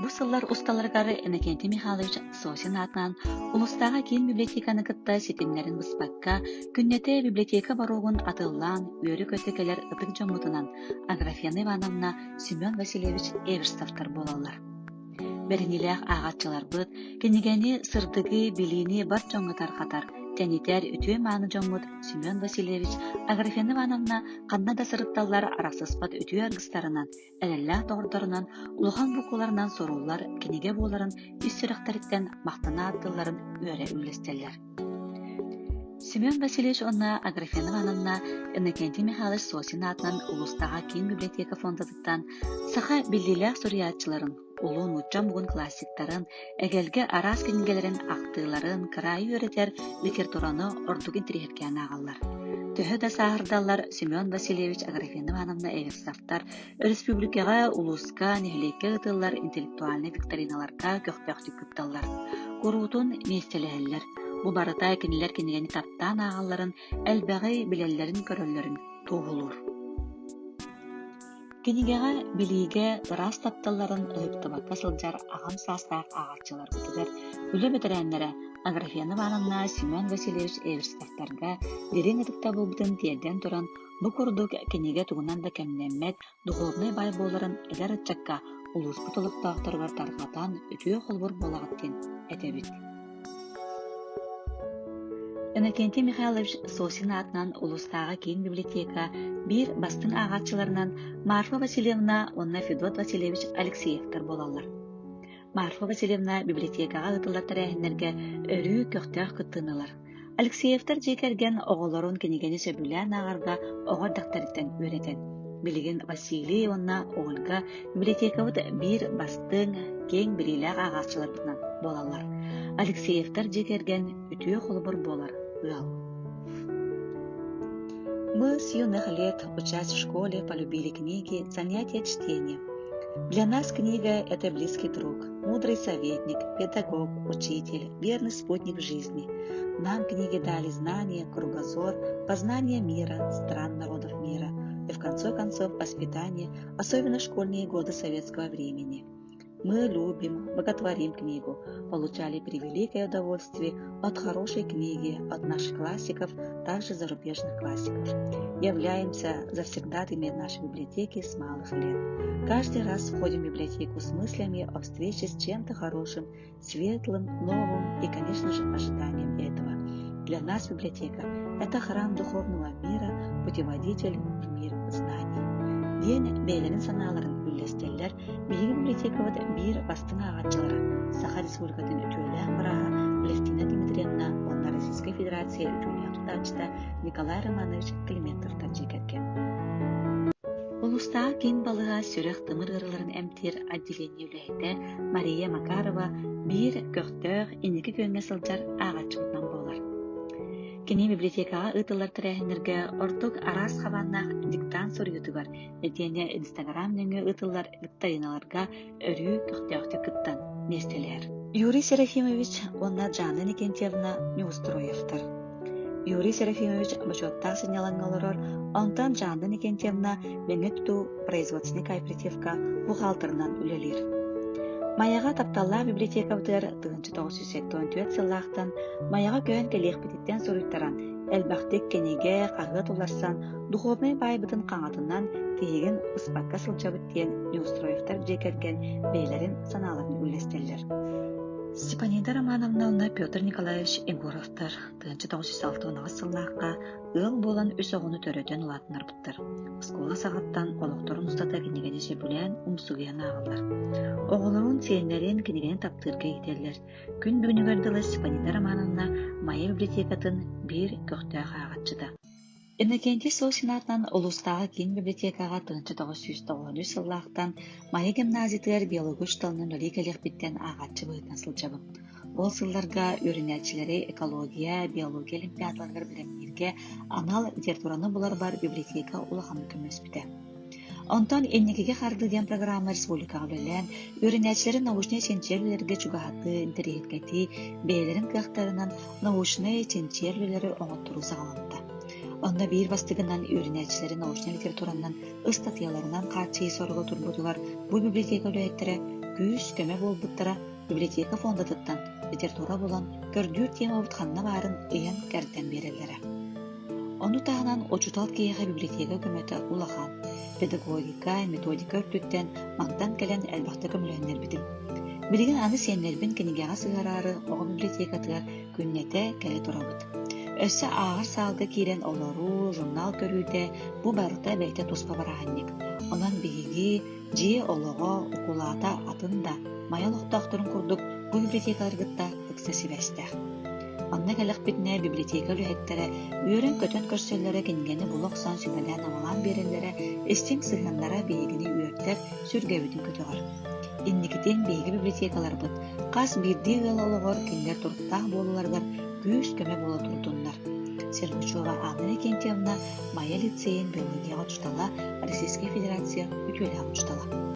Бу сыллар усталаргары Иннокентий Михайлович Сосин атынан улустағы кийин библиотеканы кытта сетимлерин быспакка, күннете библиотека баругун атыллан, үйөрү көтекелер ытык жомутунан Аграфена Ивановна Семен Васильевич Эверстовтар болалар. Беринилях агатчылар быт, кенигени сырдыгы билини бар жоңгутар катар, тенитер үтүе мааны жоңгут Семен Васильевич Аграфена Ивановна канна да сырытталлар араксыспат үтүе аргыстарынан, элеллах тоғырдарынан, улухан букуларынан сорулар, кенеге боларын, үстүрөктөрүттен мактана аттыларын үйөрө үлестеллер. Семен Васильевич онна Аграфена Ивановна Иннокентий Михайлович Сосин атынан улустага кийин библиотека фондатыттан саха биллилях суриятчыларын, улуун уччан бугун классиктарын, эгелге арас кенигелерин актыыларын, кырайы өретер литератураны ордук интерьерген агаллар. Төһө да сахардаллар Семен Васильевич Аграфена Ивановна Эверстовтар республикага, улуска, нехилекке ытыллар интеллектуальный викториналарга көкпөктүк кытталлар. Куруутун местелеһеллер. Бу барыта кенилер кенигени таптан агалларын, элбäги билеллерин көрөллөрүн тугулур. Кенигега билиге ырас тапталларын ыйыптыбакка сылдьар агам саастаак агачылар бытыгар үлө бетерәннәре Аграфена Ивановна Семен Васильевич Эверстовтарга дерен ытыкта булбутын тиерден туран бу курдук кениге тугунан да кемнеммет духовный бай боларын эдер ытчакка улус бутылыктаактаргар тархатан үтүө холбур болагаттен этебит. Иннокентий Михайлович Сосин атынан улустағы кийин библиотека бир бастын агатчыларынан Марфа Васильевна онна Федот Васильевич Алексеевтер болалар. Марфа Васильевна библиотекага ытылар тәрәһиннәргә өрүү көктәк кыттыналар. Алексеевтер жекерген оголорун кенигени сөбүлән агарга огор дактарыттан үйрәтен. Билеген Василий онна Ольга библиотекабыт бир бастын кең бириләк агатчыларынан болалар. Алексеевтер жекерген үтүө холбур болар. Мы с юных лет, учась в школе, полюбили книги, занятия чтения. Для нас книга — это близкий друг, мудрый советник, педагог, учитель, верный спутник в жизни. Нам книги дали знания, кругозор, познание мира, стран народов мира и, в конце концов, воспитание, особенно школьные годы советского времени. Мы любим, боготворим книгу, получали превеликое удовольствие от хорошей книги, от наших классиков, также зарубежных классиков. Являемся завсегдатаями нашей библиотеки с малых лет. Каждый раз входим в библиотеку с мыслями о встрече с чем-то хорошим, светлым, новым и, конечно же, ожиданием этого. Для нас библиотека — это храм духовного мира, путеводитель в мир знаний. День бейлерин саналарын үллестеллер, биги библиотекабыт бир бастың агатчылары, Саха Республикатын үтүөлээн бараға Левтина Дмитриевна, онна Российская Федерация үтүөлээн тутачта Николай Романович Климентовтар жекерген. Улустағы кийин балыға сүрэх тымыр ырыларын эмтир отделение үлэхите Мария Макарова бир көктөөх инеки көнгө сылжар агатчыбытынан болар. Кини библиотекага ытылар тирәһиннәргә ортук арас хаваннах диктант сорьютугар, этене Инстаграм нөңгө ытылар викториналарга өрүү көктөөхтө кыттан местелер. Юрий Серафимович онна Жанна Никентьевна Неустроевтар. Юрий Серафимович бачоттак сигналангаларар, онтан Жанна Никентьевна беңетту производственный кооперативка бухгалтерынан үлелер. Маяга тапталла библиотека бытыр 1984 сыллахтан маяга көн келехпетиттен соруйттаран элбахтек кенеге кагыт уларсан духовный байбытын каңатынан тегин ыспакка сылжабыттен Неустроевтар жекерген бейлерин саналарын үлестеллер. Степанида Романовна онна Петр Николаевич Егоровтар 1906 сыллахка ыл болан үсөгүнү төрөтөн улатынар быттыр. Скола сагаттан олокторун устата кенегени сөбүлен умсугуян агалар. Оголорун сеннерин кенегени таптырга кетерлер. Күн бүгүнүгөрдылы Степанида Романовна Майя библиотекатын бир көктөөх агатчыда. Иннокентий Сосин атынан улустагы кийин библиотекага 1990 сыллахтан Майя гимназиятыгар биология шталынан оликалех биттен агатчы быытын сылжабы. Ол сылларга үйрөнәчилери экология, биология олимпиадаларга билемнерге анал литератураны булар бар библиотека улахан көмөспүтэ. Онтон эннекеге хардыган программа республикага үлелен, үйрөнәчилери научный центрлерге чугахаты, интерьеткати, бейлерин кыактарынан научный центрлери оңоттуру сагаланта. Онна bir бастыгынан үйренәчиләре научный литератураннан ыстатыяларынан катчый сорго турбутулар бу библиотека үләйттәре күз көмө болбуттара библиотека фондатыттан литература булан көрдүр тема бутханна барын ыян кәрдән береләре. Ону тағынан очутал кейеға библиотека көмөтө улахан, педагогика, методика өттүттен маңдан кәлен әлбақты көмөлөннер битим. Билеген аны сеннербин кенигеға сыгарары оғы библиотекатыгар күннете кәле турабыт. Өссө ағыр салғы кирен олару, журнал көрүүтэ бу барыта бәйте туспа бараханник. Онан биги, жие олого, укулата атында маял оқтақтырын курдук бу библиотекаларгытта ыксасы бәстәк. Онна кәлек битне библиотека үлэхеттері үйерін көтөн көрсөллері кенгені бұлықсан сүбәлән амалан берелері істен сыханлара бейгini үйертер сүргәбітін көтіғар. Инникітен бейгі библиотекалар бұд, қас бірді ғыл олығыр кендер тұрттақ болуларғар күз көмі бола тұрдынлар. Сергучева Анна Викентьевна Майя лицейін бөлігеға тұштала Российская Федерация үтөлі тұштала.